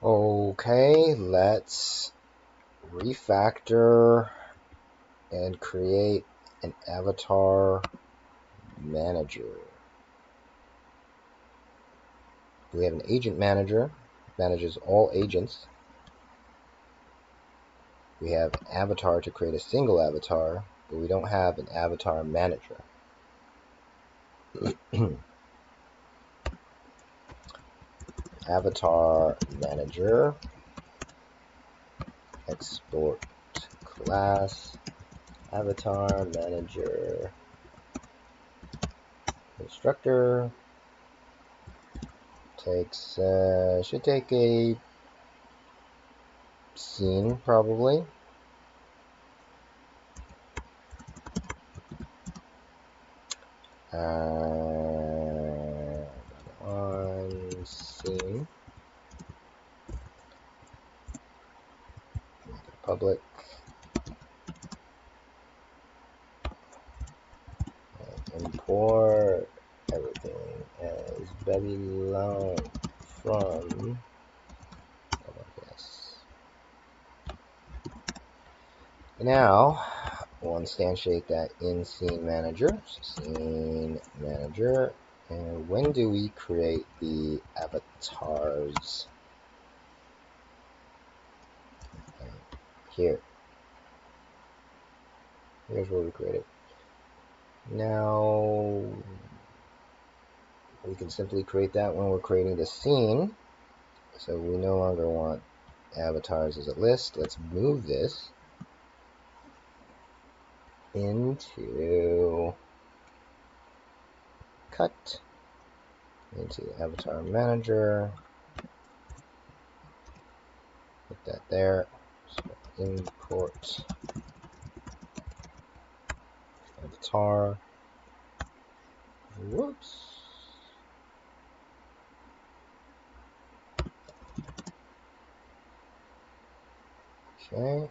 Okay, let's refactor and create an avatar manager. We have an agent manager, manages all agents. We have an avatar to create a single avatar, but we don't have an avatar manager. Avatar manager, export class, avatar manager, constructor, should take a scene probably. On scene, make it public, and import everything as Babylon from yes. Now we'll instantiate that in scene manager. So scene manager, and when do we create the avatars? Here. Here's where we create it. Now we can simply create that when we're creating the scene. So we no longer want avatars as a list. Let's move this into cut into the avatar manager. Put that there. So import avatar. Whoops. Okay.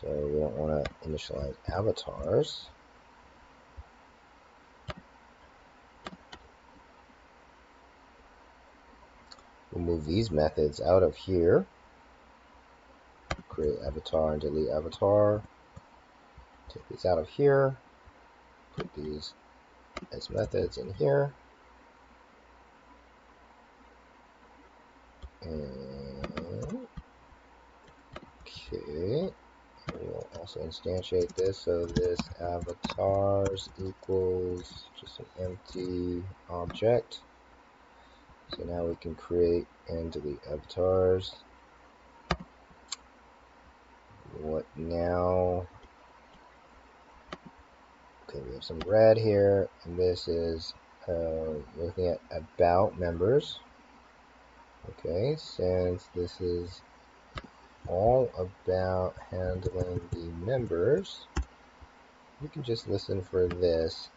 So we don't want to initialize avatars. We'll move these methods out of here. Create avatar and delete avatar. Take these out of here. Put these as methods in here. And okay. We'll also instantiate this, so this avatars equals just an empty object. So now we can create and delete avatars. What now? Okay, we have some red here, and this is looking at about members. Okay, since this is all about handling the members, we can just listen for this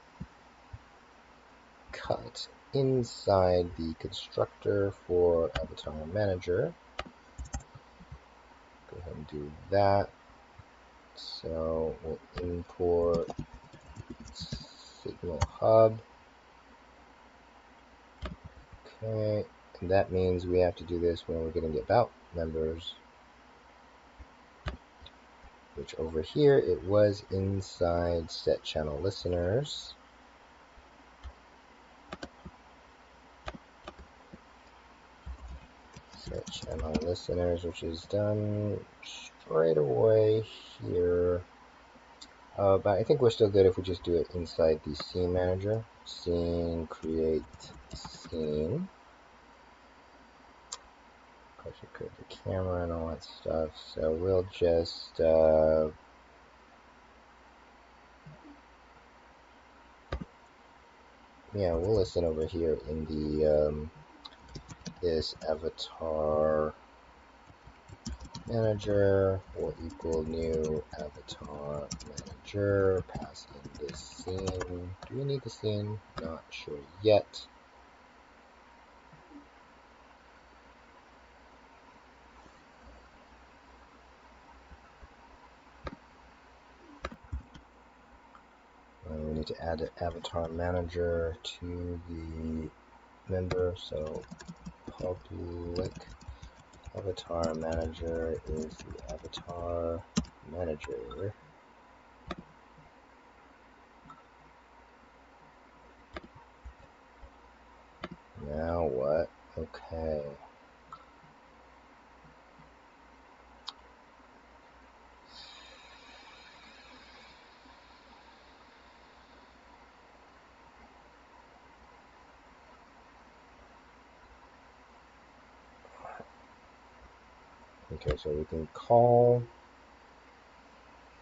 cut inside the constructor for avatar manager. Go ahead and do that. So we'll import signal hub. Okay, and that means we have to do this when we're getting the about members, which over here it was inside set channel listeners. Set channel listeners, which is done straight away here. But I think we're still good if we just do it inside the scene manager. Scene, create scene. Of course, we create the camera and all that stuff. So we'll just we'll listen over here in the this avatar manager will equal new avatar manager, pass in this scene. Do we need the scene? Not sure yet. need to add an avatar manager to the member. So public avatar manager is the avatar manager. Now what? Okay. Okay, so we can call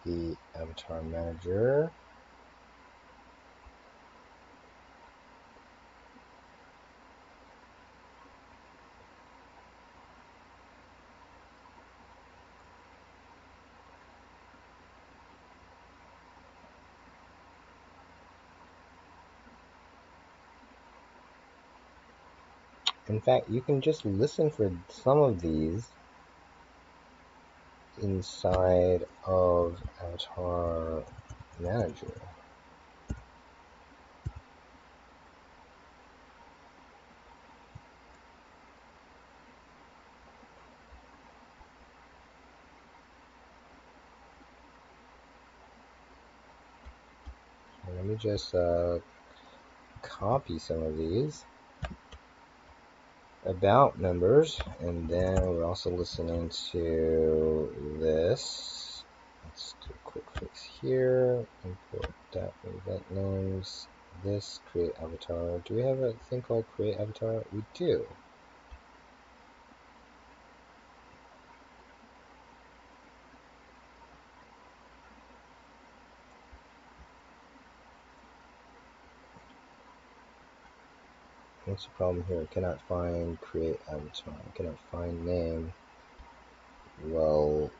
the avatar manager. In fact, you can just listen for some of these inside of avatar manager. Let me just copy some of these about members, and then we're also listening to this. Let's do a quick fix here. Import that event names. This create avatar. Do we have a thing called create avatar? We do. What's the problem here? Cannot find create avatar. Cannot find name. Well,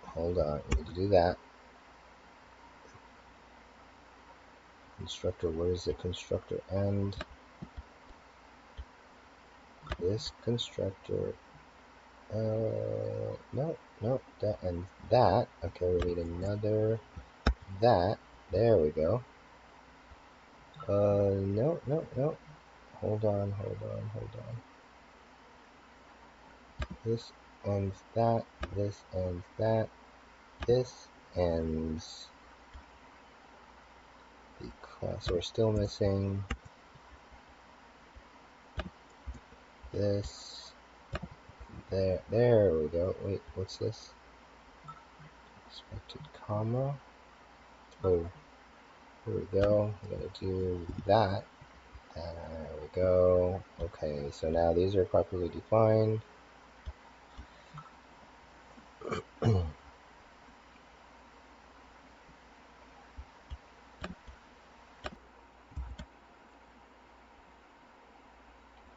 hold on. We need to do that. Constructor. Where is the constructor end? This constructor. No, that and that. Okay, we need another that. There we go. No. Hold on. This ends that. This ends that. This ends the class. So we're still missing this. There we go. Wait, what's this? Expected comma. Oh, here we go. We gotta do that. There we go. Okay, so now these are properly defined.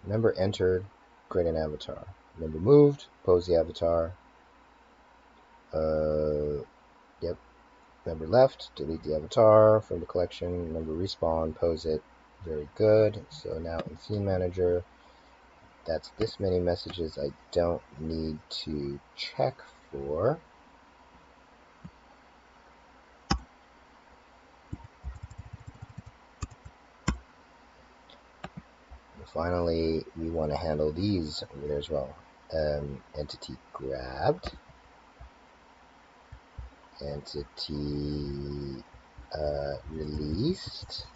Member entered, create an avatar. Member moved, pose the avatar. Yep. Member left, delete the avatar from the collection. Member respawn, pose it. Very good. So now in Scene Manager, that's this many messages I don't need to check for. And finally, we want to handle these over there as well. Entity grabbed. Entity released.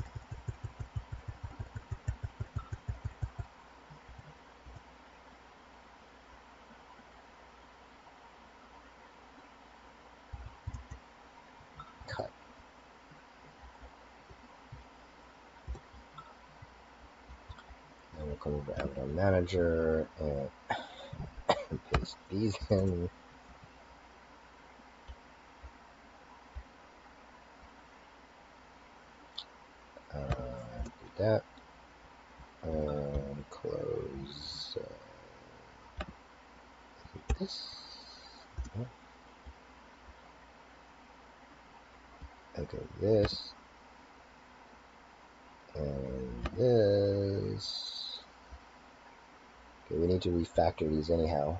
Cut. Then we'll come over to Avatar Manager and paste these in. Do that. And close this. Okay, this. And this. Okay, we need to refactor these anyhow.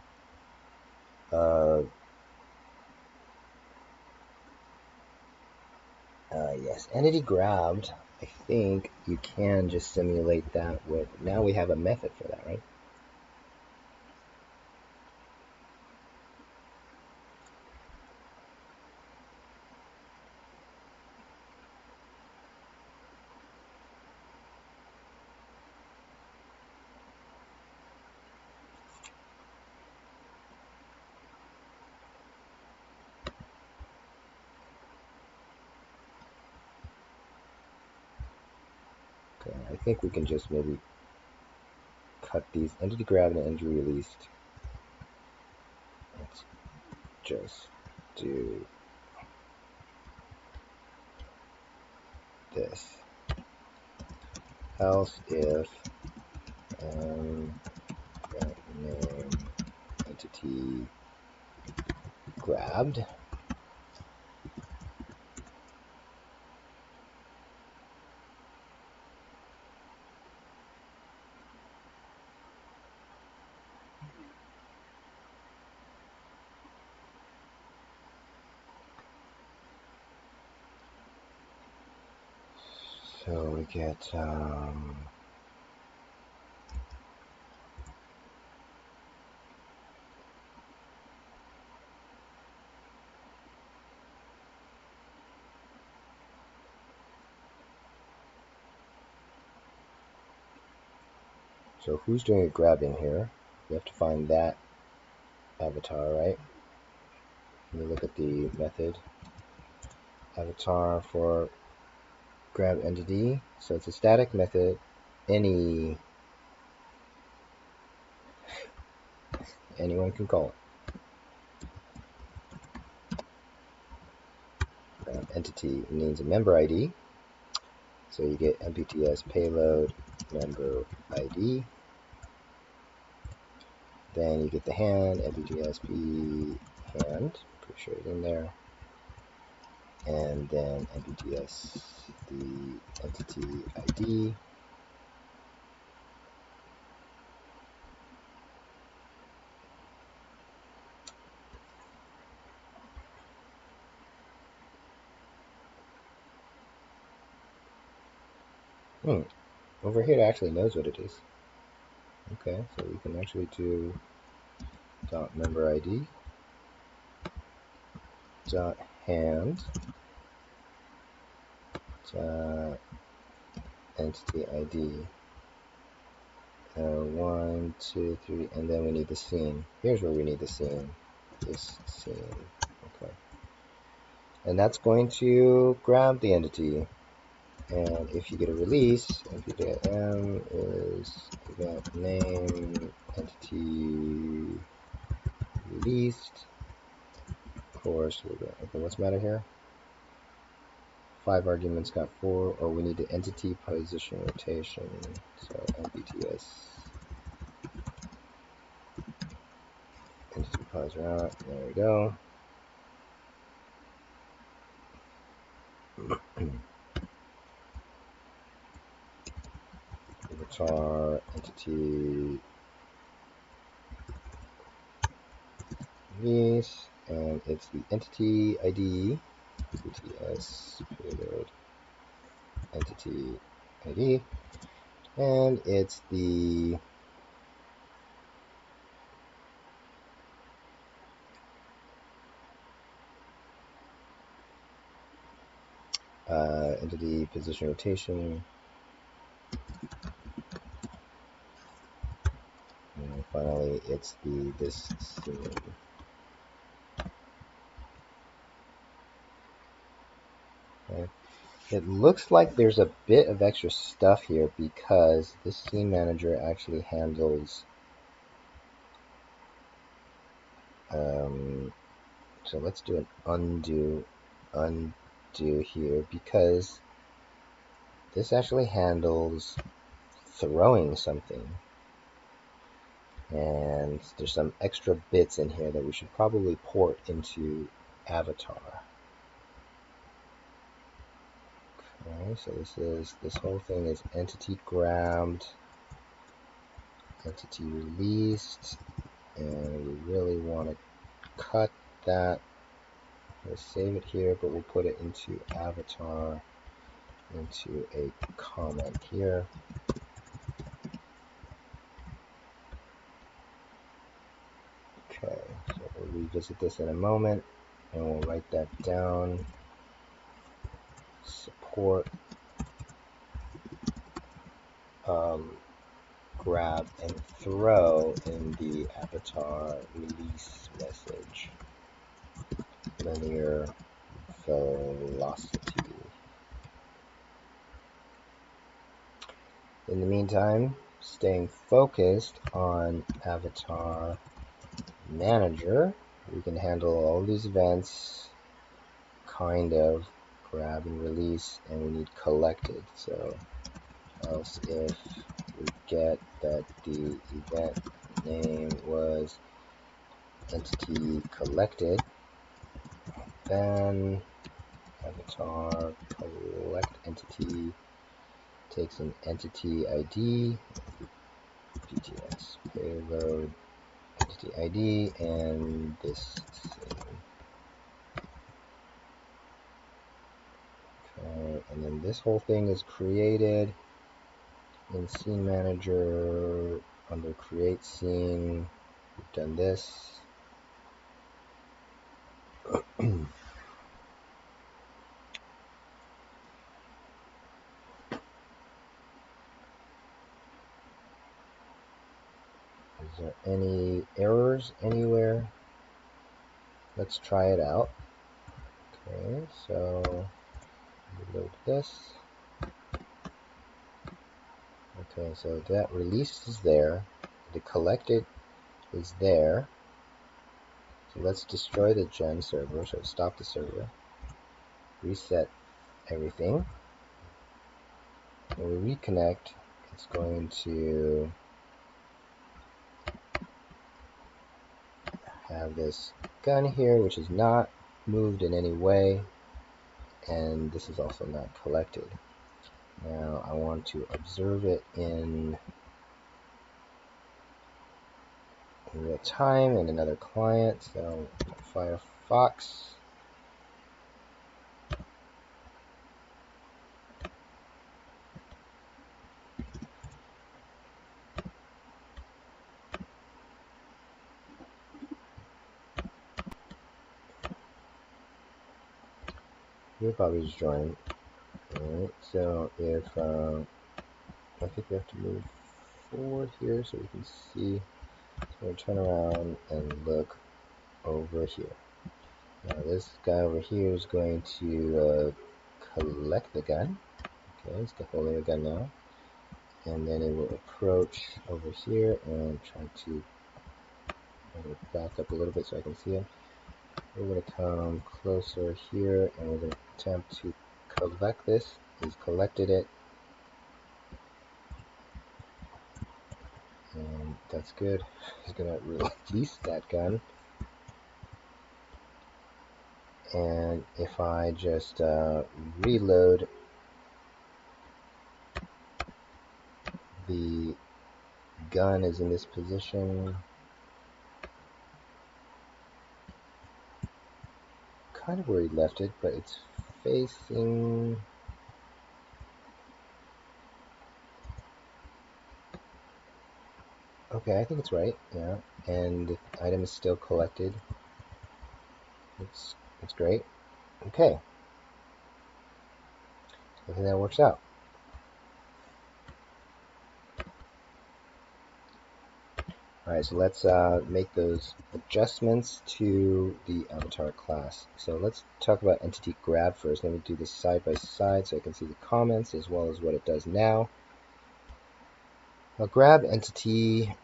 Yes, entity grabbed. I think you can just simulate that with, now we have a method for that, right? Okay, I think we can just maybe cut these entity grabbed and entity released. Let's just do this. Else if name entity grabbed. So we get so who's doing a grabbing here? We have to find that avatar, right? Let me look at the method avatar for grab entity. So it's a static method. Anyone can call it. Grab entity needs a member ID. So you get MPTS payload member ID. Then you get the hand, MPTSP hand, pretty sure it's in there. And then MPTS, the entity ID. Over here it actually knows what it is. Okay, so we can actually do dot member ID dot hand dot entity ID. 1, 2, 3, and then we need the scene. Here's where we need the scene. This scene. Okay. And that's going to grab the entity. And if you get a release, npm is event name entity released. Of course, okay, what's the matter here? 5 arguments got 4. Oh, we need the entity position rotation. So MPTS entity pos route. There we go. Avatar entity release, and it's the entity ID. MPTS payload entity ID. And it's the entity position rotation. And finally, it's this scene. Okay. It looks like there's a bit of extra stuff here because this scene manager actually handles so let's do an undo here, because this actually handles throwing something, and there's some extra bits in here that we should probably port into Avatar. Okay, so this whole thing is entity grabbed, entity released, and we really want to cut that. We'll save it here, but we'll put it into Avatar. into a comment here. Okay, so we'll revisit this in a moment, and we'll write that down. Support grab and throw in the avatar release message. Linear velocity. In the meantime, staying focused on avatar manager, we can handle all these events, kind of grab and release, and we need collected. So else if we get that the event name was entity collected, then avatar collect entity takes an entity ID, PTS payload entity ID, and this scene. Okay, and then this whole thing is created in Scene Manager under Create Scene. We've done this. Is there any errors anywhere? Let's try it out. Okay, so load this. Okay, so that release is there. The collected is there. So let's destroy the gen server, so stop the server. Reset everything. When we reconnect, it's going to have this gun here, which is not moved in any way, and this is also not collected. Now I want to observe it in real time in another client, so Firefox. You'll probably just join. Alright, so if I think we have to move forward here so we can see. So we'll turn around and look over here. Now this guy over here is going to collect the gun. Okay, he's holding the gun now. And then it will approach over here and try to back up a little bit so I can see him. We're going to come closer here and we're going to attempt to collect this. He's collected it. And that's good. He's going to release that gun. And if I just reload the gun is in this position, kind of where he left it, but it's facing, okay, I think it's right, yeah, and the item is still collected. It's great. Okay, I think that works out. Alright, so let's make those adjustments to the avatar class. So let's talk about entity grab first. Let me do this side by side so I can see the comments as well as what it does now. Now grab entity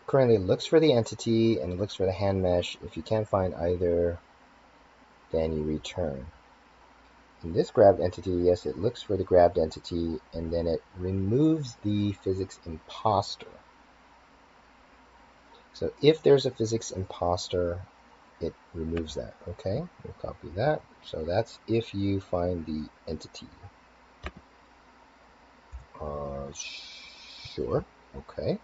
currently looks for the entity and it looks for the hand mesh. If you can't find either, then you return. In this grabbed entity, yes, it looks for the grabbed entity and then it removes the physics imposter. So if there's a physics imposter, it removes that. Okay, we'll copy that. So that's if you find the entity. Sure. Okay.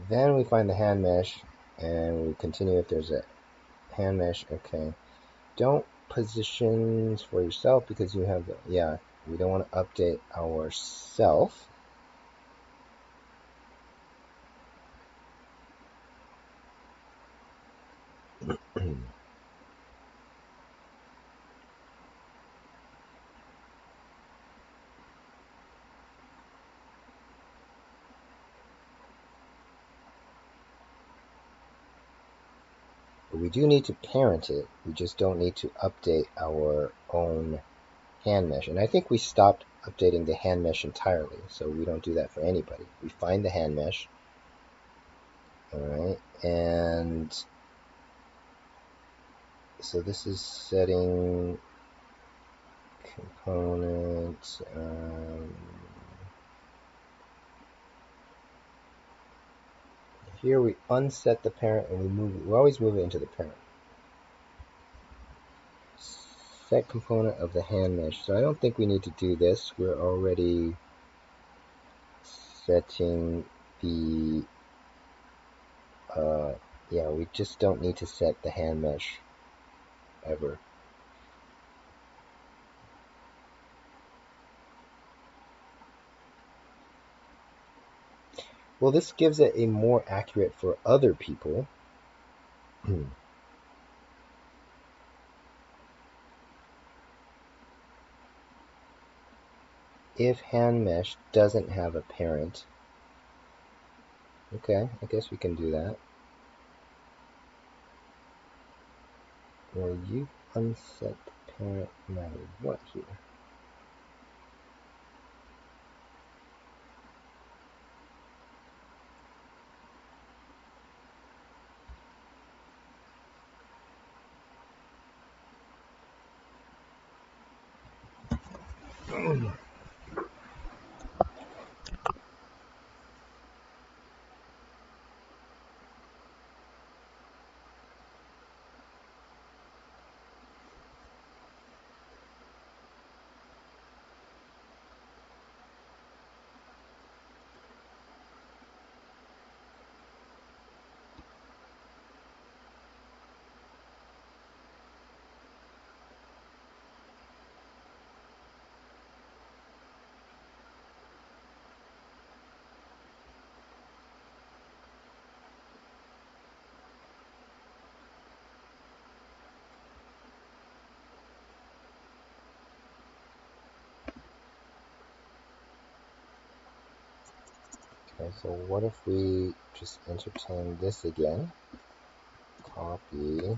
Then we find the hand mesh. and we continue if there's a hand mesh. Okay, don't positions for yourself because you have the, yeah, we don't want to update ourself. But we do need to parent it. We just don't need to update our own hand mesh. And I think we stopped updating the hand mesh entirely, so we don't do that for anybody. We find the hand mesh, all right, and so this is setting components. Here we unset the parent and we always move it into the parent. Set component of the hand mesh. So I don't think we need to do this. We're already setting the yeah, we just don't need to set the hand mesh ever. Well, this gives it a more accurate for other people. If hand mesh doesn't have a parent, okay, I guess we can do that. Well, you unset the parent no matter what here. Okay, so what if we just entertain this again? Copy.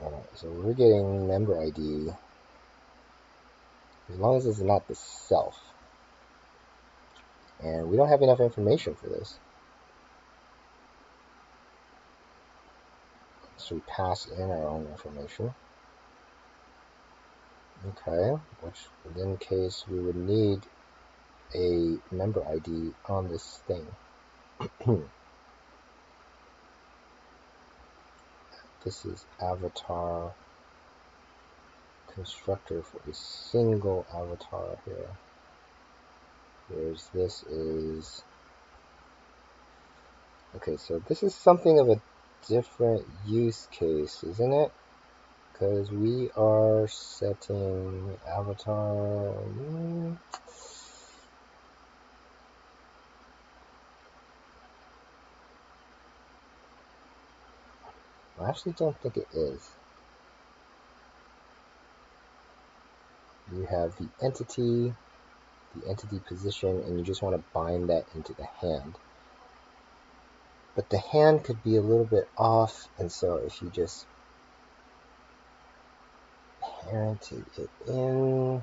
Alright, so we're getting member ID as long as it's not the self. And we don't have enough information for this. So we pass in our own information. Okay, which in case we would need a member ID on this thing. This is avatar constructor for a single avatar here. Whereas this is, okay, so this is something of a different use case, isn't it? Because we are setting avatar. I actually don't think it is. You have the entity position, and you just want to bind that into the hand. But the hand could be a little bit off, and so if you just parented it in.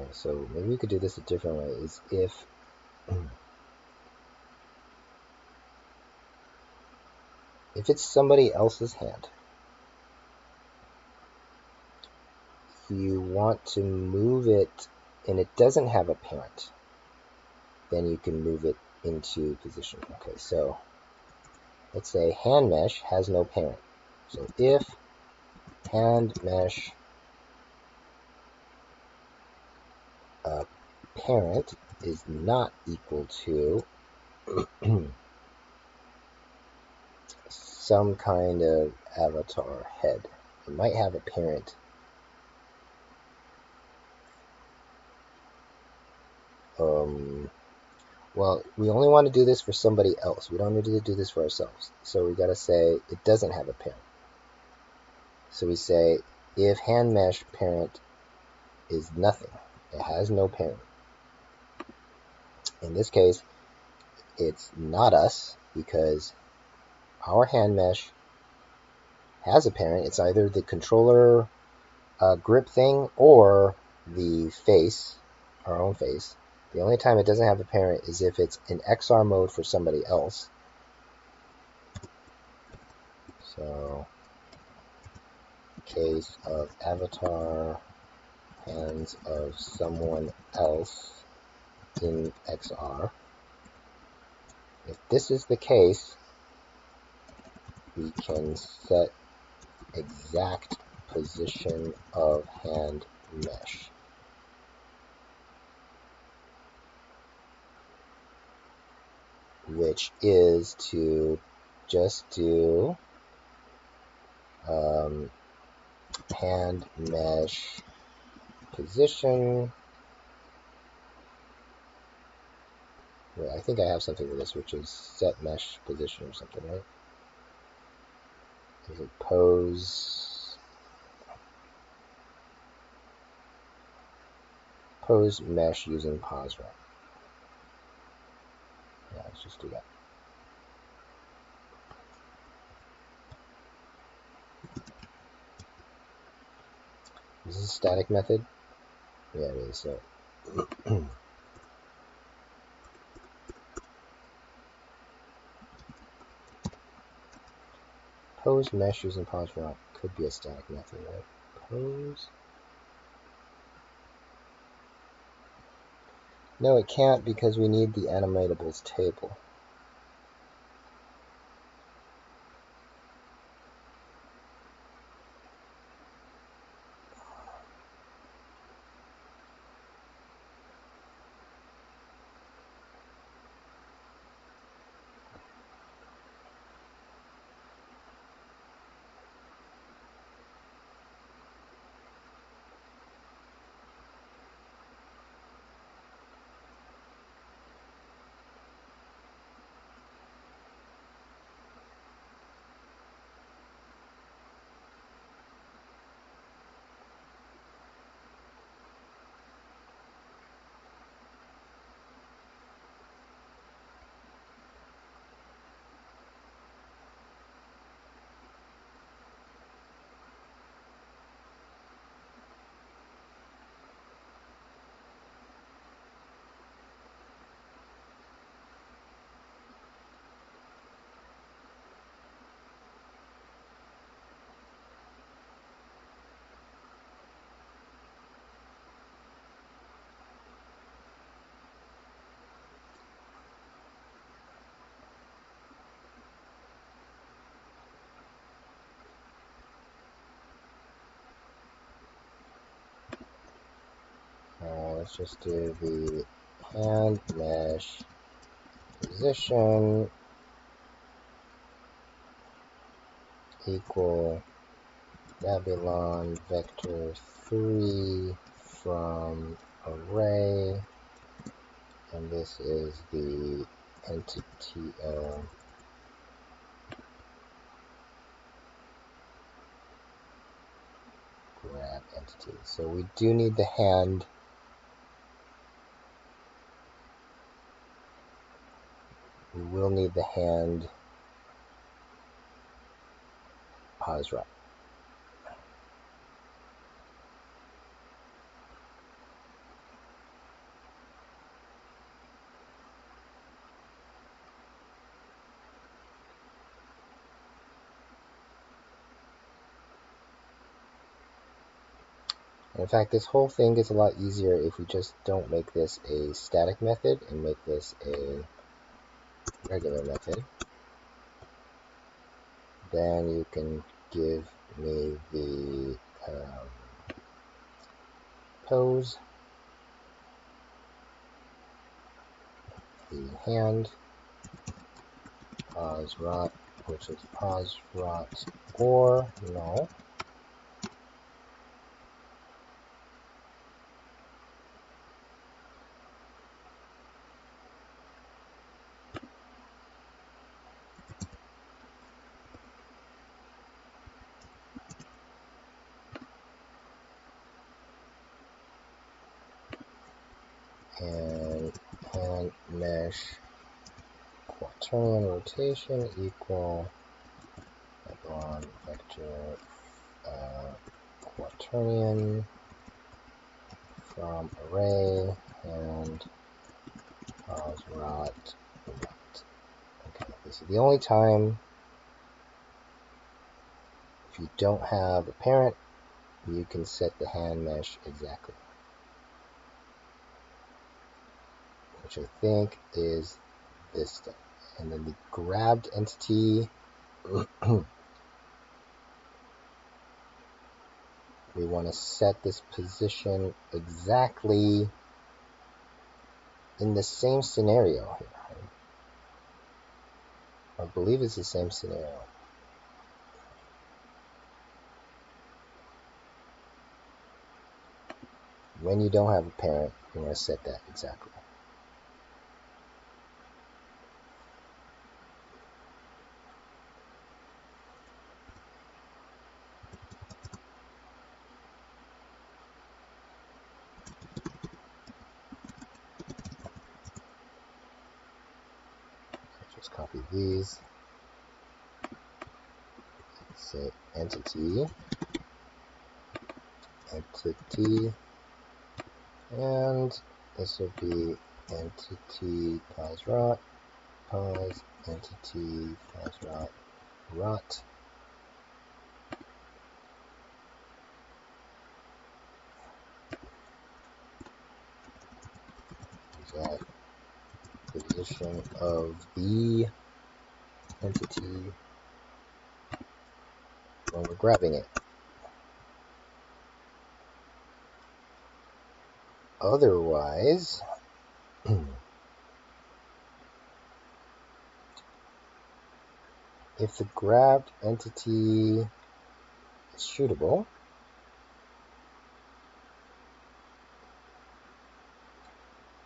Okay, so maybe we could do this a different way, is if it's somebody else's hand, you want to move it and it doesn't have a parent, then you can move it into position. Okay, so let's say hand mesh has no parent. So if hand mesh parent is not equal to some kind of avatar head, it might have a parent. Well, we only want to do this for somebody else. We don't need to do this for ourselves. So we got to say it doesn't have a parent. So we say if hand mesh parent is nothing, it has no parent. In this case, it's not us because our hand mesh has a parent. It's either the controller grip thing or the face, our own face. The only time it doesn't have a parent is if it's in XR mode for somebody else. So, case of avatar hands of someone else in XR. If this is the case, we can set exact position of hand mesh. Which is to just do hand mesh position. Wait, I think I have something for this, which is set mesh position or something, right? Is it pose mesh using pause wrap? Yeah, let's just do that. Is this a static method? Yeah, it is. So pose mesh using pause wrap could be a static method, right? Pose. No, it can't because we need the animatables table. Let's just do the hand mesh position equal Babylon vector 3 from array, and this is the entity grab entity. So we do need the hand. We will need the hand pause wrap. In fact, this whole thing gets a lot easier if we just don't make this a static method and make this a regular method. Then you can give me the pose, the hand, pause rot, which is pause rot or null. And hand mesh quaternion rotation equal on vector quaternion from array and pause rot. Okay, this is the only time if you don't have a parent you can set the hand mesh exactly, which I think is this stuff. And then the grabbed entity we want to set this position exactly in the same scenario here. I believe it's the same scenario. When you don't have a parent, you want to set that exactly. Just copy these. Say entity, and this will be entity pause rot, pause entity pause rot, rot. That position of the entity when we're grabbing it. Otherwise, if the grabbed entity is shootable,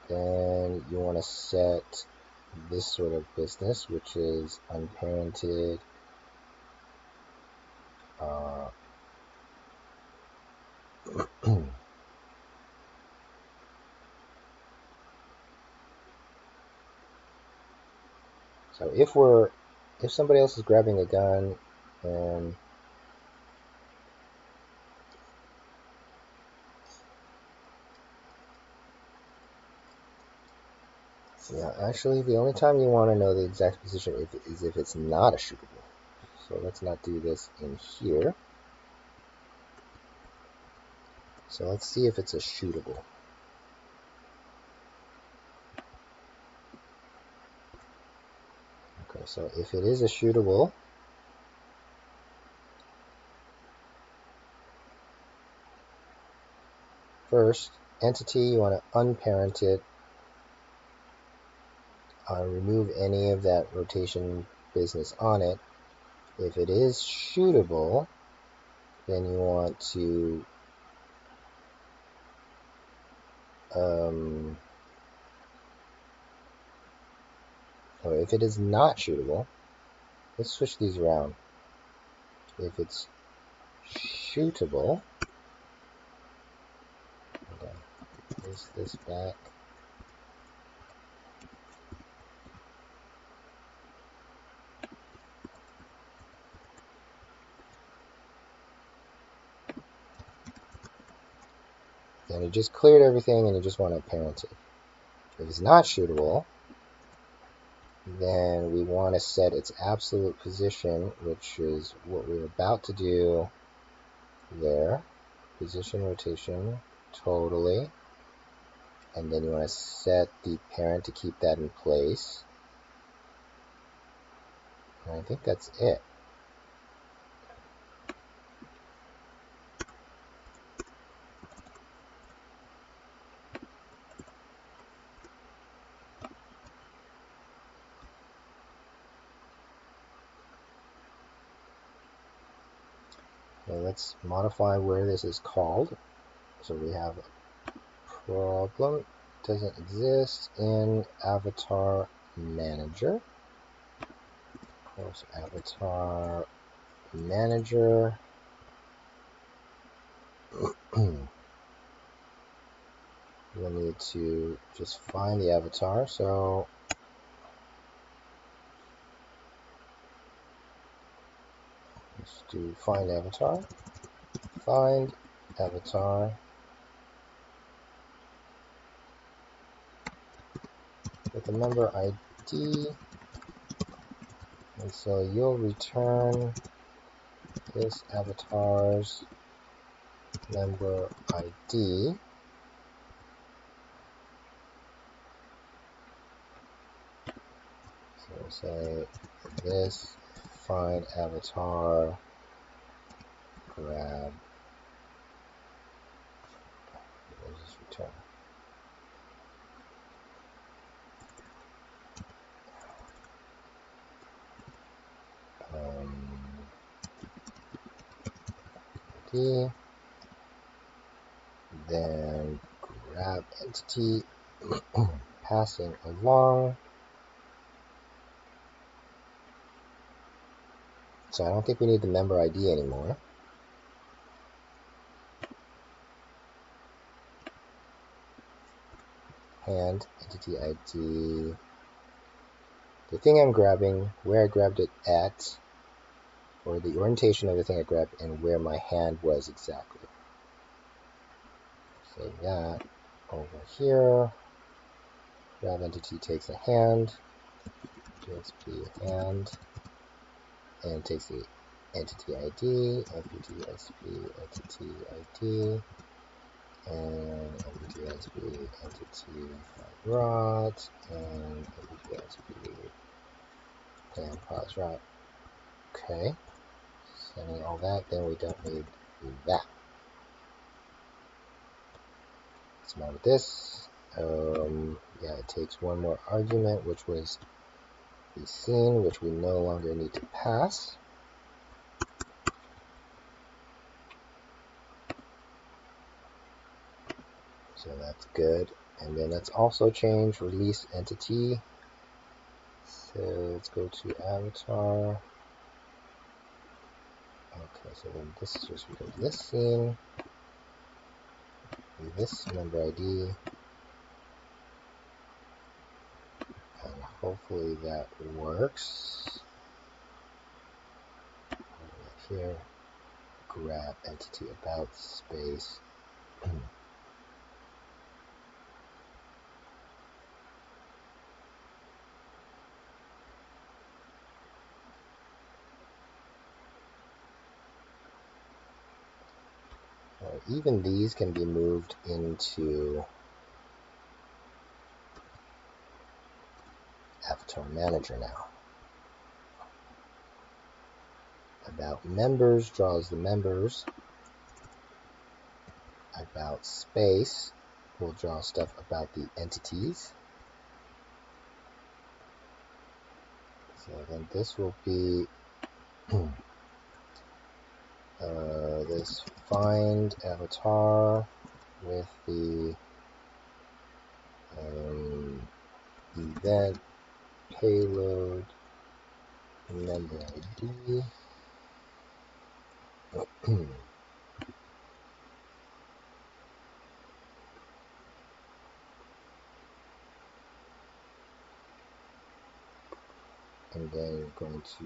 then you want to set this sort of business, which is unparented so if somebody else is grabbing a gun and yeah, actually the only time you want to know the exact position is if it's not a shootable. So let's not do this in here. So let's see if it's a shootable. Okay, so if it is a shootable, first, entity, you want to unparent it, remove any of that rotation business on it. If it is shootable, then you want to or if it is not shootable, let's switch these around. If it's shootable, okay, place this back. Then you just cleared everything and you just want to parent it. If it's not shootable, then we want to set its absolute position, which is what we're about to do there. position, rotation, totally. And then you want to set the parent to keep that in place. And I think that's it. Okay, let's modify where this is called. So we have a problem. Doesn't exist in avatar manager. Of course, avatar manager. We'll need to just find the avatar. So let's do find avatar. Find avatar. With the member ID. And so you'll return this avatar's member ID. So we'll say this find avatar grab. We'll just return. ID. Then grab entity passing along. So I don't think we need the member ID anymore. And entity ID. The thing I'm grabbing, where I grabbed it at, or the orientation of the thing I grabbed, and where my hand was exactly. Save that over here. Grab entity takes a hand, JSP hand, and takes the entity ID, MPTSP entity ID, and MPTSP entity rot, and MPTSP pan pause rot. Okay, sending all that, then we don't need that. What's the matter with this? Yeah, it takes one more argument, which was the scene, which we no longer need to pass. So that's good. And then let's also change release entity. So let's go to avatar. Okay, so then this is just becomes this scene. This member ID. And hopefully that works. Here, grab entity about space. Even these can be moved into Avatar Manager now. About members draws the members. About space will draw stuff about the entities. So then this will be this find avatar with the event payload member ID. And then we're going to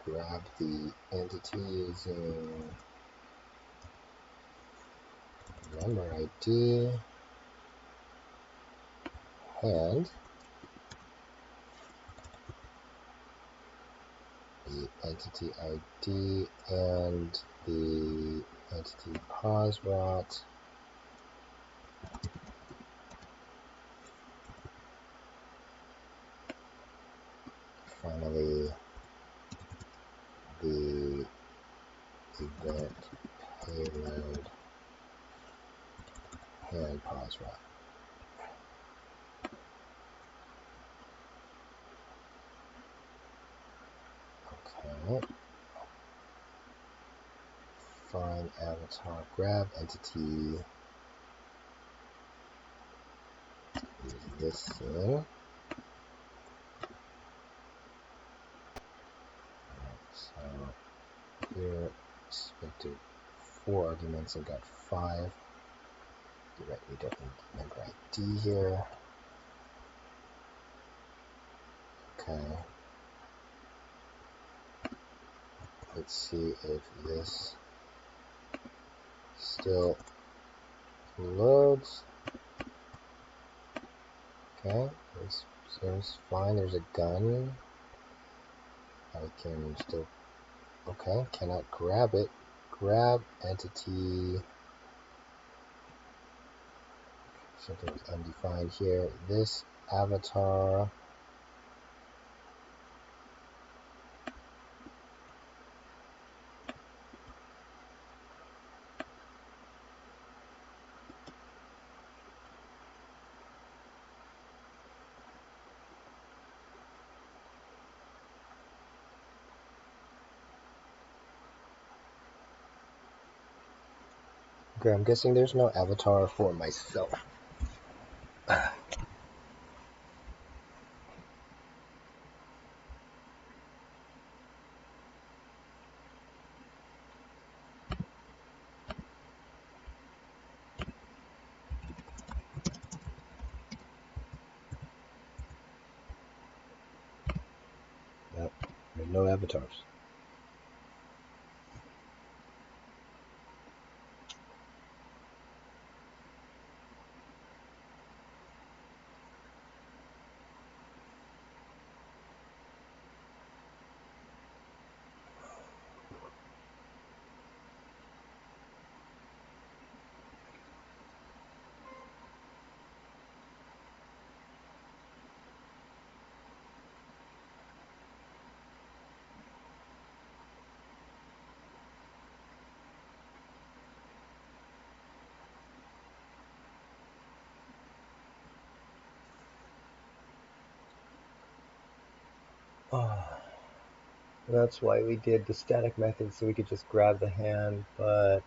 grab the entity using member ID hand the entity ID and the entity pause rot. Finally, the event payload hand pause rot. Okay. Find avatar, grab entity. Use this thing. So here, expected 4 arguments. I've got 5. Right, we don't need member ID here. Okay. Let's see if this still loads. Okay, this seems fine. There's a gun. I can still, okay, cannot grab it. Grab entity. Something is undefined here. This avatar. Okay, I'm guessing there's no avatar for myself. Nope, there's no avatars. Oh, that's why we did the static method, so we could just grab the hand, but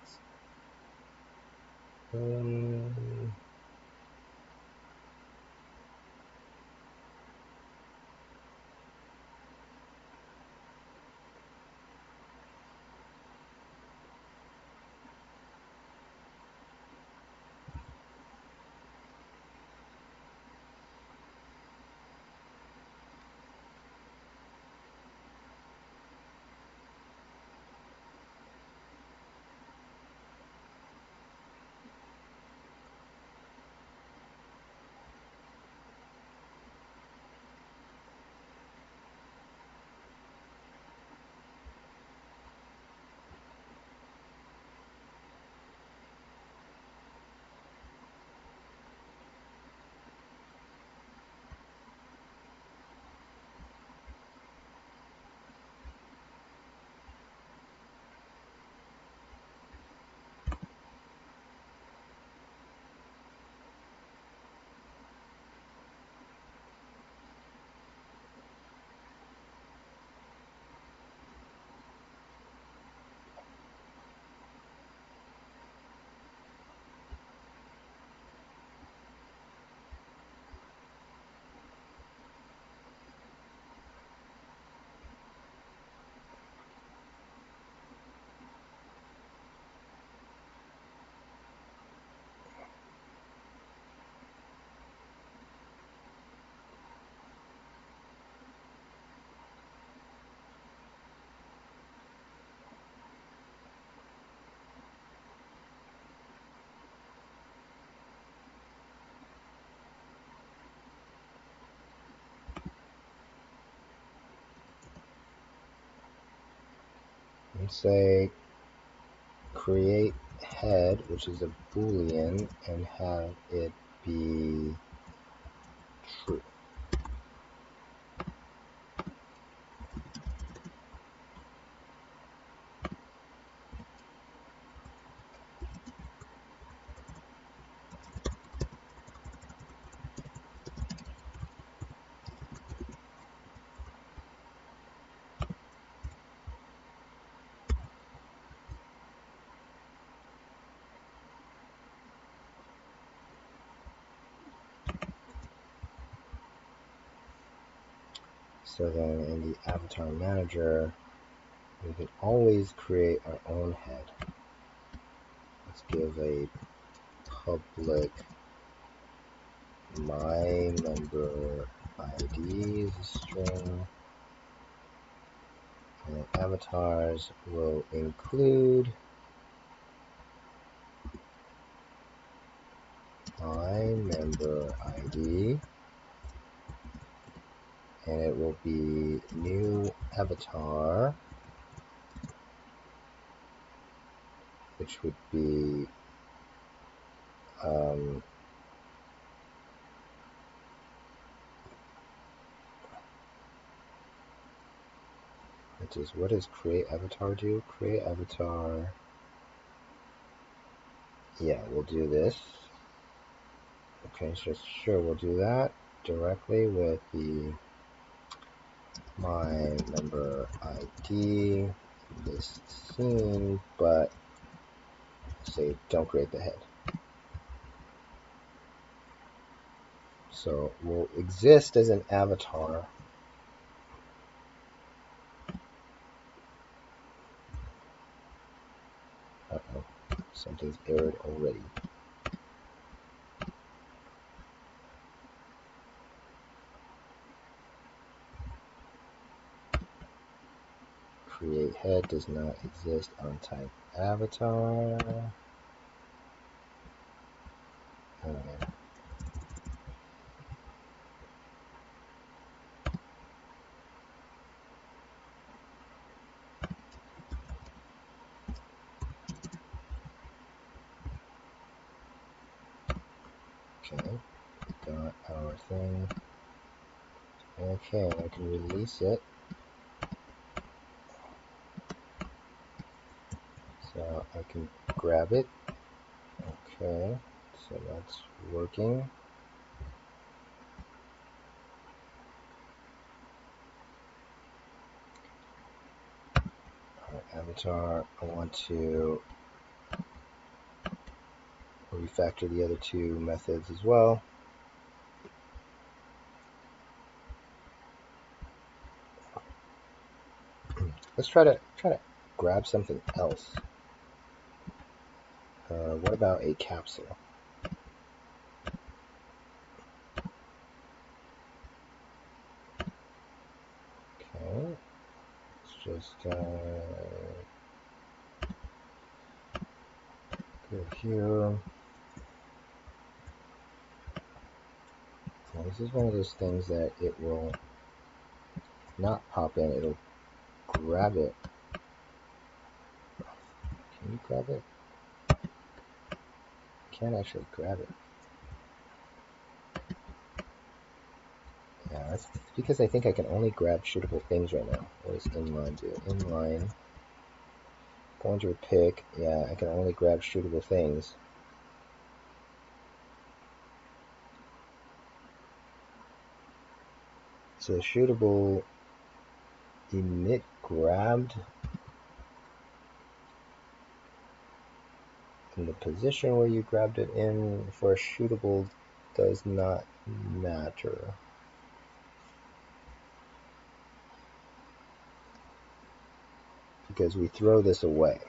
and say create head, which is a boolean, and have it be true. So then in the avatar manager, we can always create our own head. Let's give a public my member ID is a string, and avatars will include my member ID, and it will be new avatar, which would be which is, what does create avatar do? Create avatar, yeah, we'll do this. Okay, so sure, we'll do that directly with the my member ID list scene, but say don't create the head. So we'll exist as an avatar. Uh-oh, something's errored already. Create head does not exist on type avatar. Okay. Got our thing. Okay, I can release it. So I can grab it. Okay, so that's working. Our avatar, I want to refactor the other two methods as well. Let's try to grab something else. What about a capsule? Okay, let's just go here. Well, this is one of those things that it will not pop in, it'll grab it. Can you grab it? Can't actually grab it. Yeah, that's because I think I can only grab shootable things right now. What does inline do? Inline. Going to a pick. Yeah, I can only grab shootable things. So shootable emit grabbed in the position where you grabbed it in for a shootable does not matter. Because we throw this away.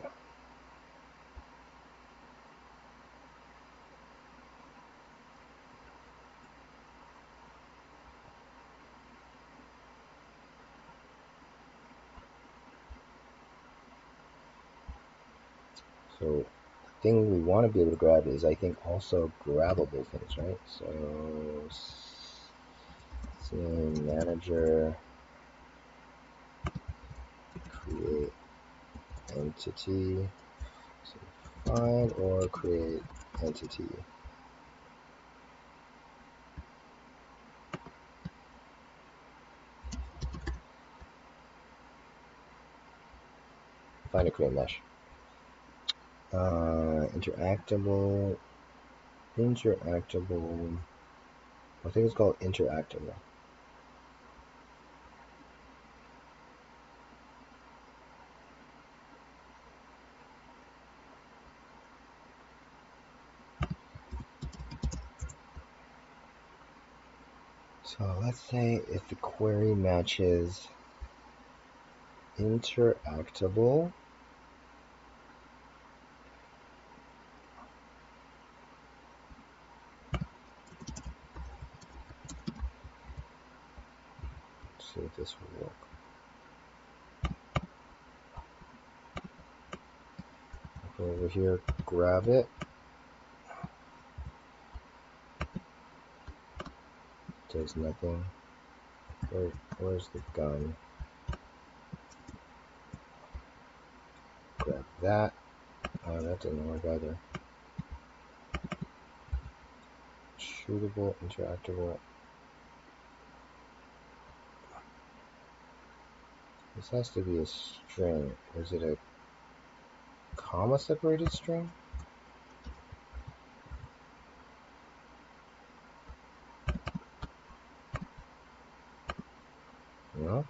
So the thing we want to be able to grab is, I think, also grabbable things, right? So scene manager, create entity. So find or create entity. Find or create mesh. Interactable. I think it's called interactable. So let's say if the query matches interactable, let's see if this will work. Go over here, grab it. Does nothing. Where's the gun? Grab that. Oh, that didn't work either. Shootable, interactable. This has to be a string. Is it a comma separated string? No.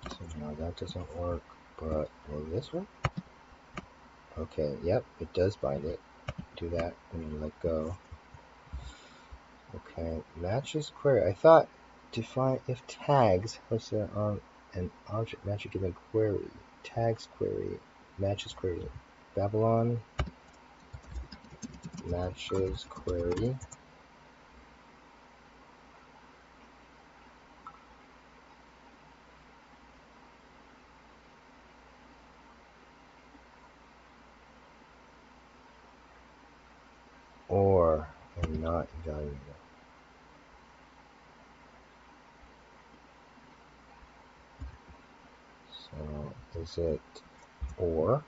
So now that doesn't work, but will this work? Okay, yep, it does bind it. Do that and then let go. Okay, matches query. I thought define if tags hosted on an object match a given query. Tags query matches query. Babylon matches query. Or and not evaluable. So is it or?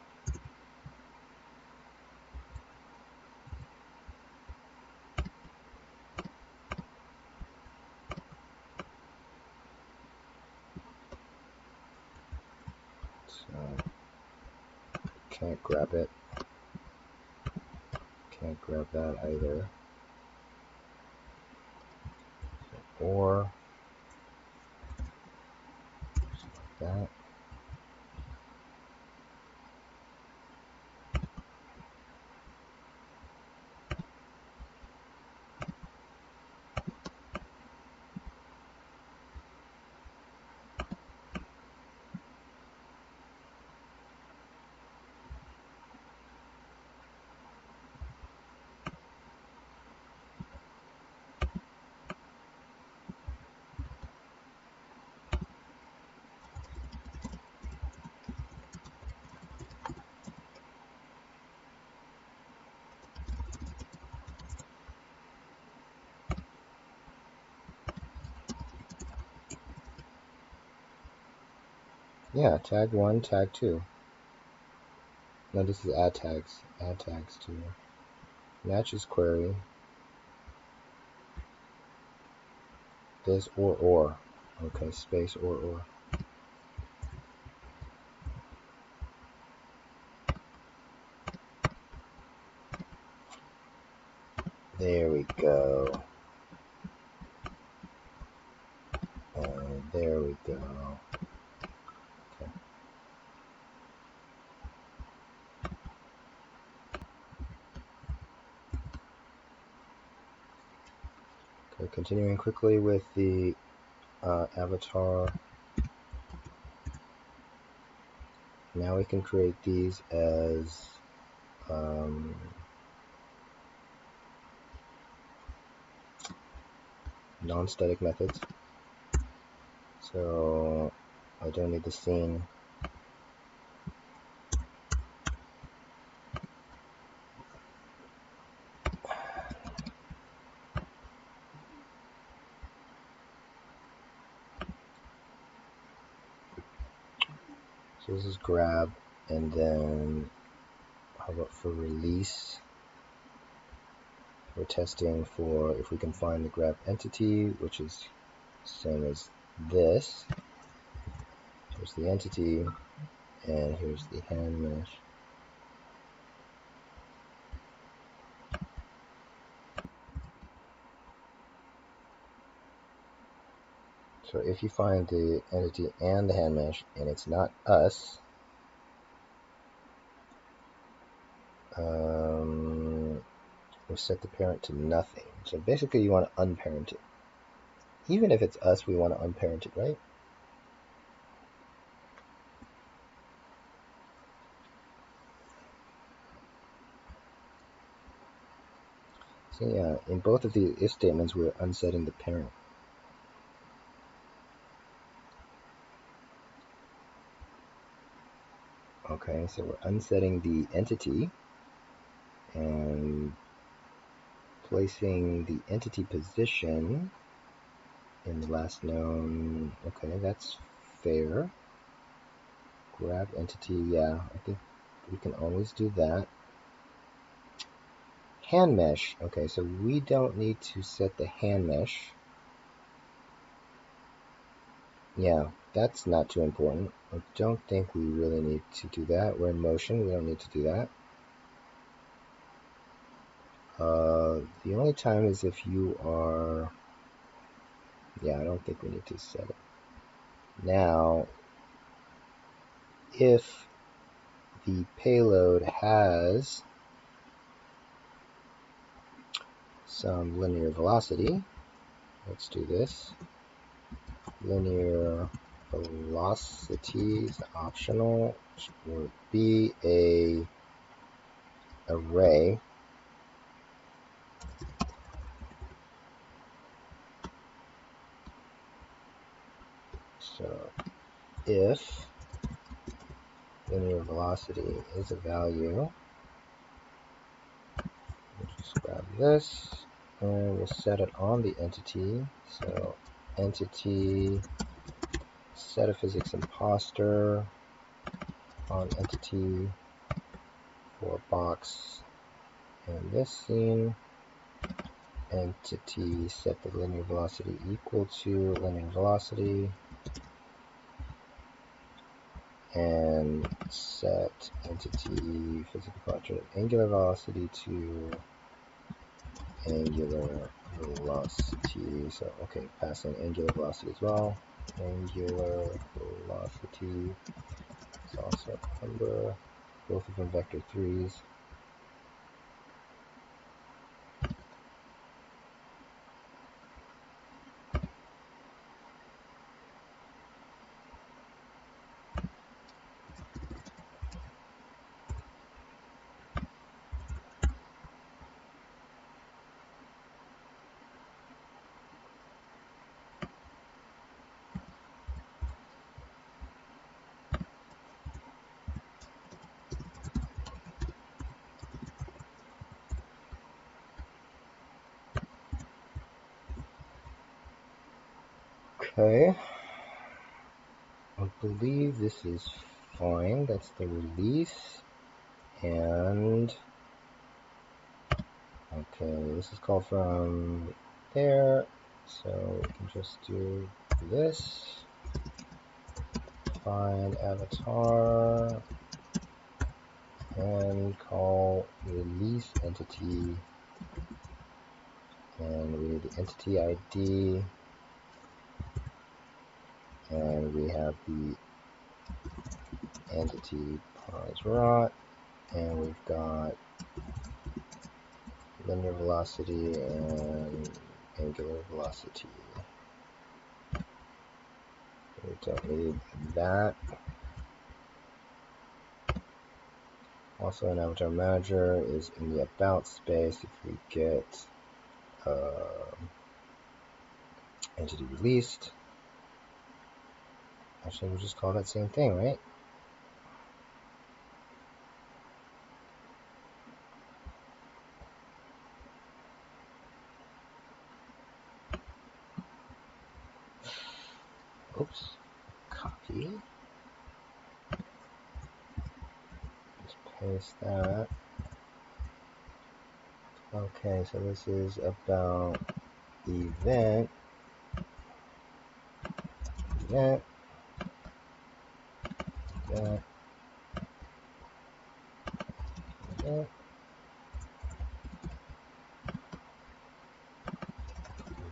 So can't grab it. Can't grab that either. So, or like that. Yeah, tag 1, tag 2. No, this is add tags. Add tags to matches query. This or. Okay, space or. There we go. And there we go. Okay. Okay, continuing quickly with the avatar. Now we can create these as non-static methods. So I don't need the scene. So this is grab, and then how about for release? We're testing for if we can find the grab entity, which is same as this. Here's the entity, and here's the hand mesh. So if you find the entity and the hand mesh, and it's not us, we set the parent to nothing. So basically you want to unparent it. Even if it's us, we want to unparent it, right? So yeah, in both of the if statements, we're unsetting the parent. Okay, so we're unsetting the entity and placing the entity position in the last known. Okay, that's fair. Grab entity, yeah, I think we can always do that. Hand mesh, okay, so we don't need to set the hand mesh. Yeah, that's not too important. I don't think we really need to do that. We're in motion, we don't need to do that. The only time is if you are, yeah, I don't think we need to set it. Now, if the payload has some linear velocity, let's do this. Linear velocity is optional, would be a array. So if linear velocity is a value, we'll just grab this and we'll set it on the entity. So entity set of physics imposter on entity for box and this scene. Entity set the linear velocity equal to linear velocity, and set entity physical quadrant angular velocity to angular velocity. So okay, pass in angular velocity as well. Angular velocity is also a number, both of them vector 3s. Okay, I believe this is fine. That's the release. And okay, this is called from there, so we can just do this. Find avatar and call release entity, and we need the entity ID, and we have the entity pause rot, and we've got linear velocity and angular velocity. We don't need that. Also, an avatar manager is in the about space. If we get entity released, actually we'll just call that same thing, right? Oops, copy. paste that. Okay, so this is about event, event, event, event,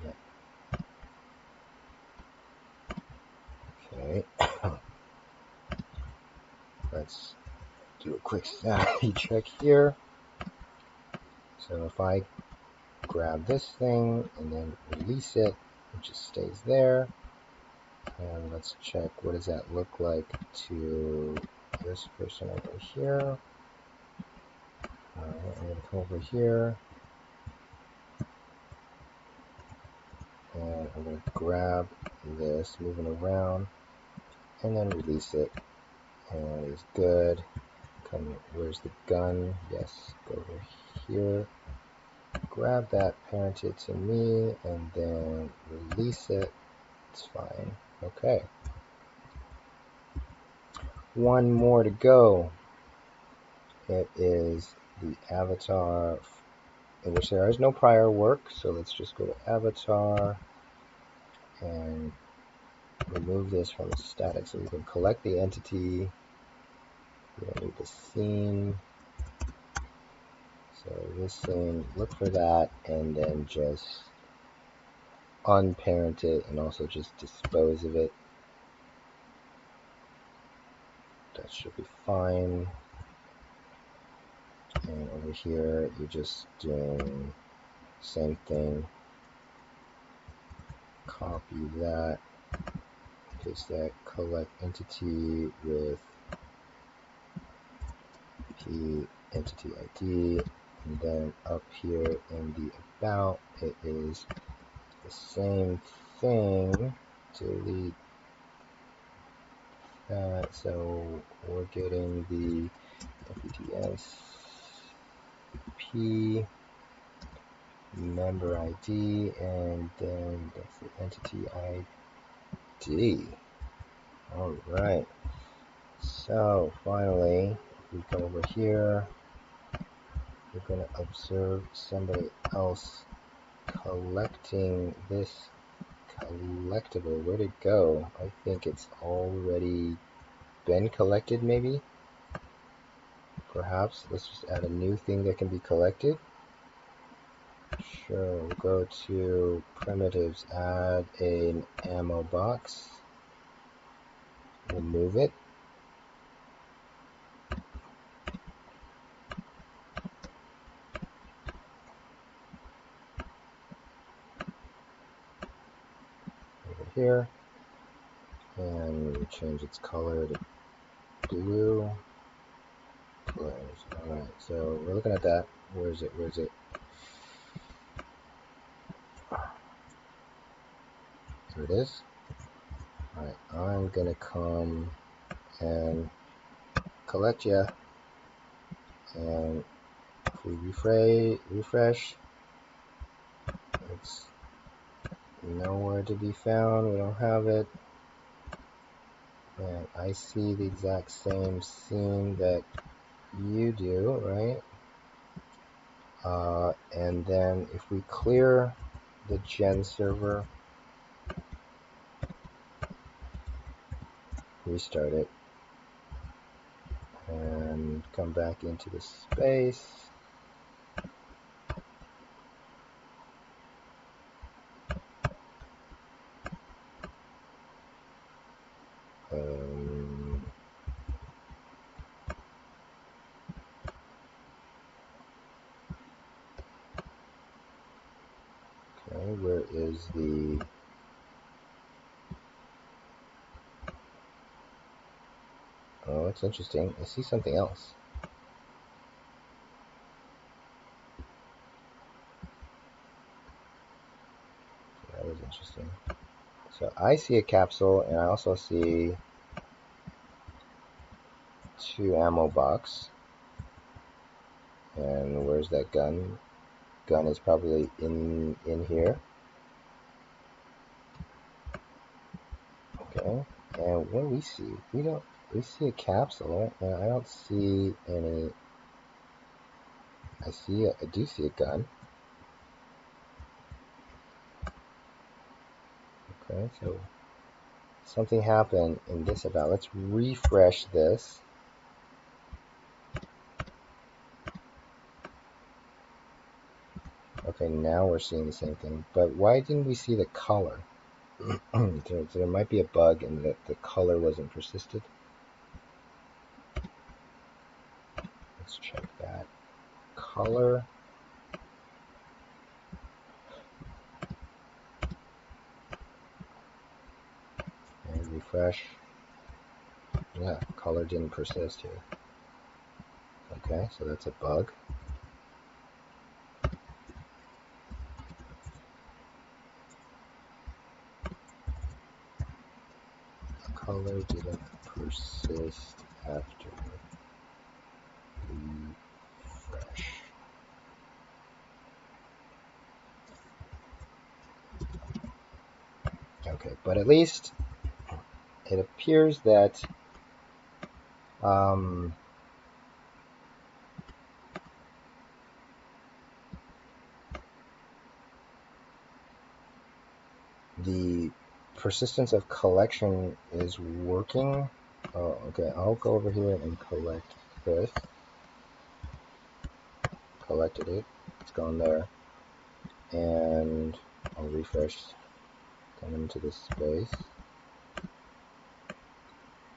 event. Okay, let's do a quick sanity check here. So if I grab this thing and then release it, it just stays there. And let's check, what does that look like to this person over here. Alright, I'm going to come over here and I'm going to grab this, moving around, and then release it. And it's good. Come, where's the gun? Yes, go over here. Grab that, parent it to me, and then release it. It's fine. Okay. One more to go. It is the avatar in which there is no prior work. So let's just go to avatar and remove this from the static so we can collect the entity. We don't need the scene. So this thing, look for that, and then just unparent it and also just dispose of it. That should be fine. And over here, you're just doing the same thing. Copy that, paste that, collect entity with P entity ID, and then up here in the about, it is the same thing. Delete that, so we're getting the FETS P member ID, and then that's the entity ID. All right. So finally, if we come over here, we're going to observe somebody else collecting this collectible. Where'd it go? I think it's already been collected, maybe? Perhaps. Let's just add a new thing that can be collected. Sure, we'll go to primitives, add an ammo box. Remove it. Over here. And we change its color to blue. Alright, so we're looking at that. Where is it? Where is it? Here it is. Alright, I'm gonna come and collect ya. And if we refresh, it's nowhere to be found. We don't have it. And I see the exact same scene that you do, right? And then if we clear the gen server, restart it, and come back into the space. Okay, where is the... Oh, it's interesting. I see something else. That is interesting. So I see a capsule, and I also see 2 ammo box. And where's that gun? Gun is probably in here. Okay. And what do we see? We see a capsule, and I don't see any I do see a gun. Okay, so something happened in this about. Let's refresh this. Okay, now we're seeing the same thing. But why didn't we see the color? So there might be a bug in that the color wasn't persisted. Let's check that. Color. And refresh. Yeah, color didn't persist here. Okay, so that's a bug. Color didn't persist after refresh. Okay, but at least it appears that the persistence of collection is working. Oh, okay, I'll go over here and collect this. Collected it. It's gone there. And I'll refresh, come into this space.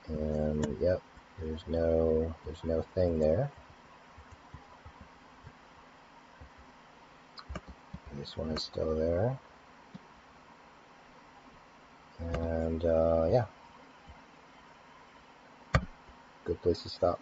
And yep, there's no thing there. This one is still there. And yeah, good place to stop.